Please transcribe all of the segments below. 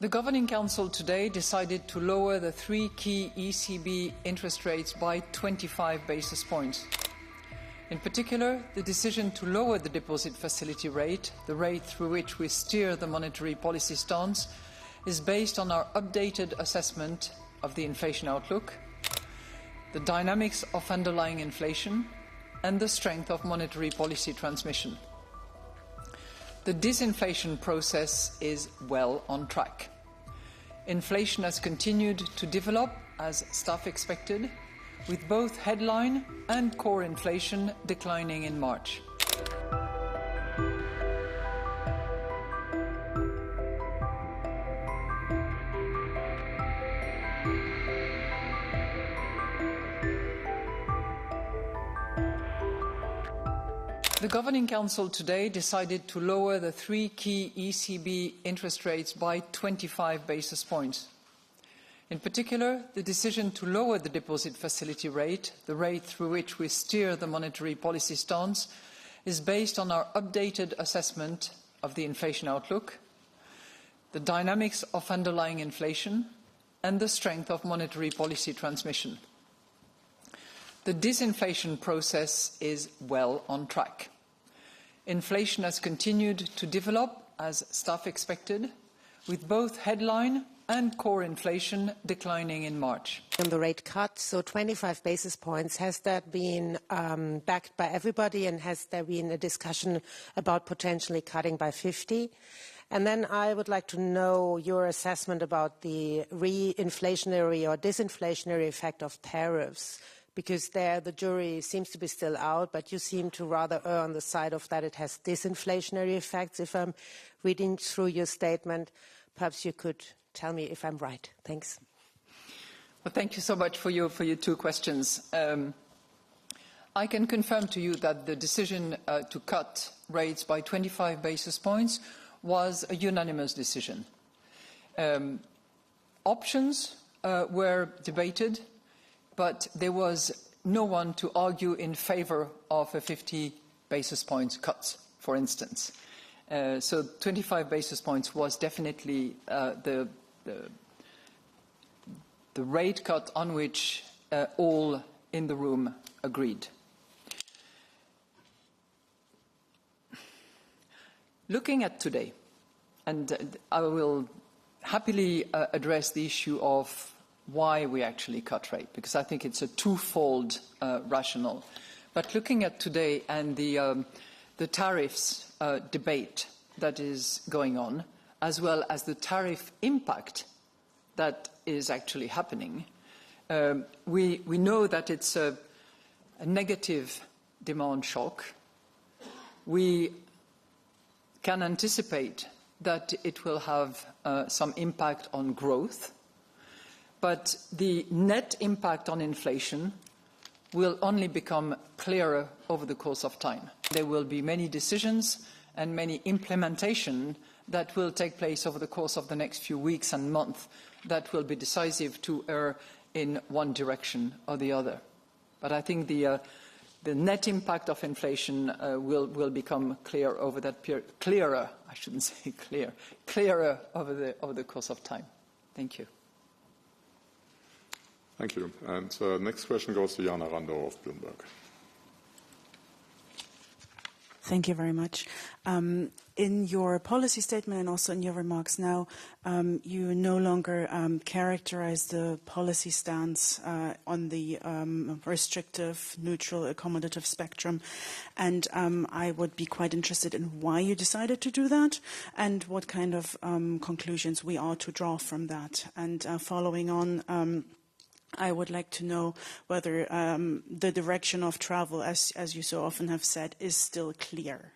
The Governing Council today decided to lower the three key ECB interest rates by 25 basis points. In particular, the decision to lower the deposit facility rate, the rate through which we steer the monetary policy stance, is based on our updated assessment of the inflation outlook, the dynamics of underlying inflation, and the strength of monetary policy transmission. The disinflation process is well on track. Inflation has continued to develop as staff expected, with both headline and core inflation declining in March. The Governing Council today decided to lower the three key ECB interest rates by 25 basis points. In particular, the decision to lower the deposit facility rate, the rate through which we steer the monetary policy stance, is based on our updated assessment of the inflation outlook, the dynamics of underlying inflation, and the strength of monetary policy transmission. The disinflation process is well on track. Inflation has continued to develop as staff expected, with both headline and core inflation declining in March. On the rate cut, so 25 basis points, has that been backed by everybody, and has there been a discussion about potentially cutting by 50? And then I would like to know your assessment about the re-inflationary or disinflationary effect of tariffs, because there the jury seems to be still out, but you seem to rather err on the side of that it has disinflationary effects. If I'm reading through your statement, perhaps you could tell me if I'm right. Thanks. Well, thank you so much for your two questions. I can confirm to you that the decision to cut rates by 25 basis points was a unanimous decision. Options were debated, but there was no one to argue in favour of a 50 basis points cut, for instance. So 25 basis points was definitely the rate cut on which all in the room agreed. Looking at today, and I will happily address the issue of why we actually cut rate, because I think it's a twofold rationale. But looking at today and the tariffs debate that is going on, as well as the tariff impact that is actually happening, we know that it's a negative demand shock. We can anticipate that it will have some impact on growth, but the net impact on inflation will only become clearer over the course of time. There will be many decisions and many implementation that will take place over the course of the next few weeks and months that will be decisive to err in one direction or the other. But I think the net impact of inflation will become clear over that period. Clearer, I shouldn't say clear. Clearer over the course of time. Thank you. Thank you. And next question goes to Jana Rando of Bloomberg. Thank you very much. In your policy statement and also in your remarks now, you no longer characterize the policy stance on the restrictive, neutral, accommodative spectrum. And I would be quite interested in why you decided to do that and what kind of conclusions we are to draw from that. And following on, I would like to know whether the direction of travel, as you so often have said, is still clear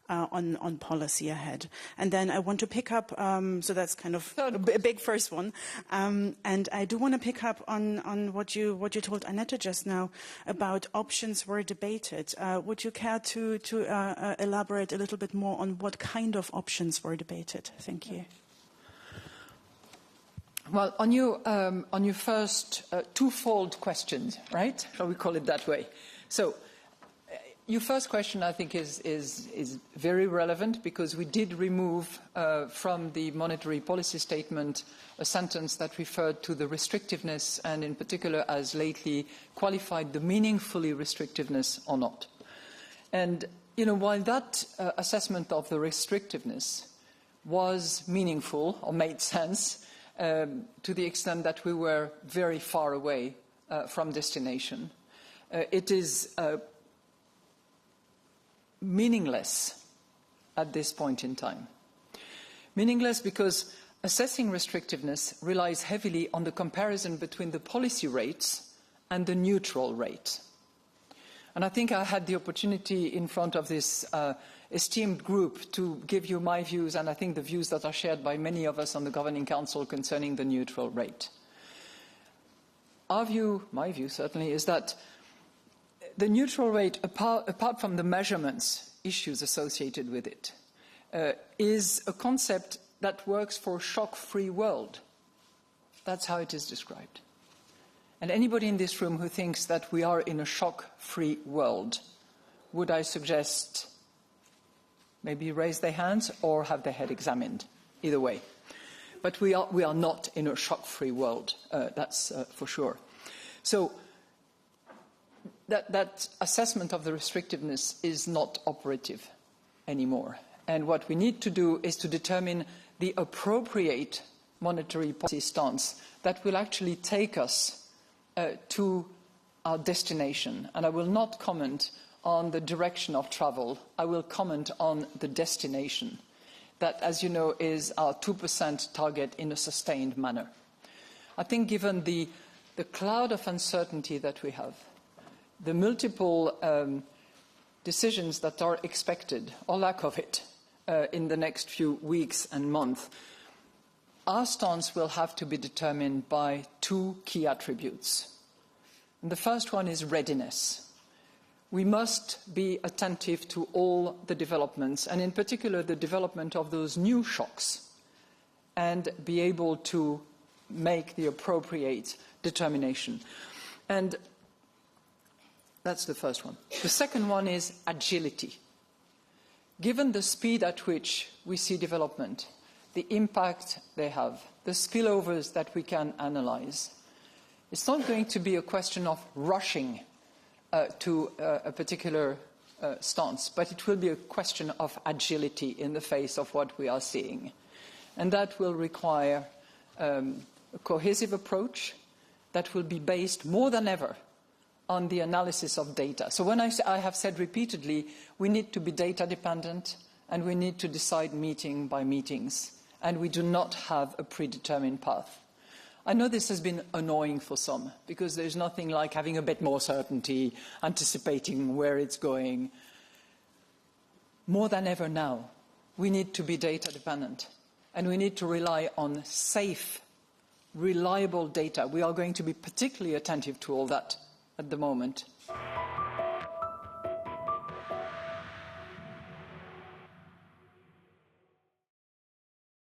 on policy ahead. And then I want to pick up, so that's kind of a big first one, and I do want to pick up on what you told Annette just now about options were debated. Would you care to elaborate a little bit more on what kind of options were debated? Thank you. Well, on your first twofold question, right? Shall we call it that way? So, your first question, I think, is very relevant, because we did remove from the monetary policy statement a sentence that referred to the restrictiveness, and in particular, as lately qualified, the meaningfully restrictiveness or not. And, while that assessment of the restrictiveness was meaningful or made sense to the extent that we were very far away from destination, it is meaningless at this point in time. Meaningless because assessing restrictiveness relies heavily on the comparison between the policy rates and the neutral rate. And I think I had the opportunity in front of this esteemed group to give you my views, and I think the views that are shared by many of us on the Governing Council concerning the neutral rate. Our view, my view certainly, is that the neutral rate, apart from the measurements issues associated with it, is a concept that works for a shock-free world. That's how it is described. And anybody in this room who thinks that we are in a shock-free world, would I suggest maybe raise their hands or have their head examined? Either way. But we are not in a shock-free world, that's for sure. So that assessment of the restrictiveness is not operative anymore. And what we need to do is to determine the appropriate monetary policy stance that will actually take us to our destination. And I will not comment on the direction of travel. I will comment on the destination. That, as you know, is our 2% target in a sustained manner. I think given the cloud of uncertainty that we have, the multiple decisions that are expected, or lack of it, in the next few weeks and months, our stance will have to be determined by two key attributes. And the first one is readiness. We must be attentive to all the developments, and in particular the development of those new shocks, and be able to make the appropriate determination. And that's the first one. The second one is agility. Given the speed at which we see development, the impact they have, the spillovers that we can analyze, it's not going to be a question of rushing to a particular stance, but it will be a question of agility in the face of what we are seeing. And that will require a cohesive approach that will be based more than ever on the analysis of data. So when I have said repeatedly, we need to be data dependent and we need to decide meeting by meetings, and we do not have a predetermined path. I know this has been annoying for some, because there's nothing like having a bit more certainty, anticipating where it's going. More than ever now, we need to be data dependent, and we need to rely on safe, reliable data. We are going to be particularly attentive to all that at the moment.